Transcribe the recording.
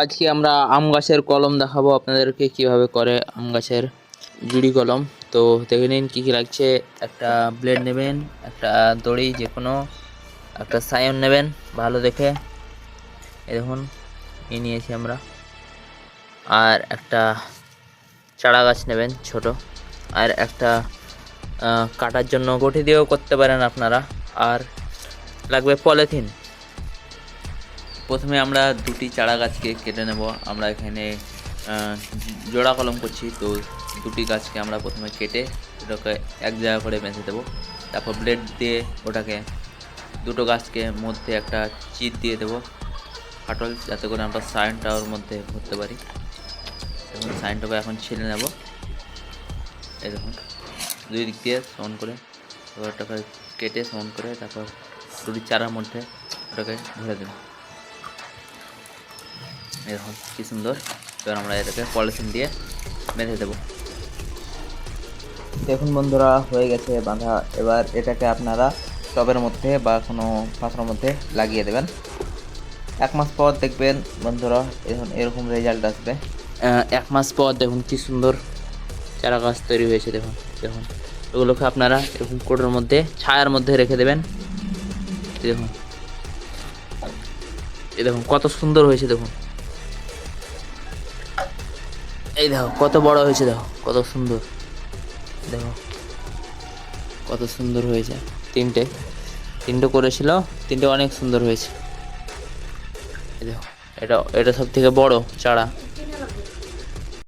আজকে আমরা আম গাছের কলম দেখাবো আপনাদেরকে কিভাবে করে আম গাছের জুড়ি কলম। তো দেখে নিন কী কী লাগছে। একটা ব্লেড নেবেন, একটা দড়ি, যে কোনো একটা সায়ন নেবেন ভালো দেখে, এই দেখুন নিয়ে নিয়েছি আমরা। আর একটা চারা গাছ নেবেন ছোট, আর একটা কাটার জন্য গঠি দিয়েও করতে পারেন আপনারা। আর লাগবে পলিথিন। প্রথমে আমরা দুটি চারা গাছকে কেটে নেব। আমরা এখানে জোড়া কলম করছি, তো দুটি গাছকে আমরা প্রথমে কেটে ওটাকে এক জায়গা করে বেঁধে দেবো। তারপর ব্লেড দিয়ে ওটাকে দুটো গাছকে মধ্যে একটা চিট দিয়ে দেবো ফাটল, যাতে করে আমরা সাইনটা ওর মধ্যে ভরতে পারি। দেখুন সাইনটাকে এখন ছেড়ে নেব। এই দেখুন দুই দিক দিয়ে সমান করে ওটাকে কেটে সমান করে তারপর দুটি চারার মধ্যে ওটাকে ভরে দেবো। এরকম কি সুন্দর। এবার আমরা এটাকে পলিথিন দিয়ে বেঁধে দেবো। দেখুন বন্ধুরা, হয়ে গেছে বাঁধা। এবার এটাকে আপনারা টবের মধ্যে বা কোনো পাত্রের মধ্যে লাগিয়ে দেবেন। 1 মাস পর দেখবেন বন্ধুরা এরকম রেজাল্ট আসবে। 1 মাস পর দেখুন কি সুন্দর চারা গাছ তৈরি হয়েছে। দেখুন দেখুন এগুলোকে আপনারা এরকম কোটোর মধ্যে ছায়ার মধ্যে রেখে দেবেন। দেখুন এই দেখুন কত সুন্দর হয়েছে। দেখুন এই দেখো কত বড় হয়েছে, দেখো কত সুন্দর, দেখো কত সুন্দর হয়েছে। তিনটে করেছিল, তিনটে অনেক সুন্দর হয়েছে। এই দেখো এটা সব থেকে বড় চারা।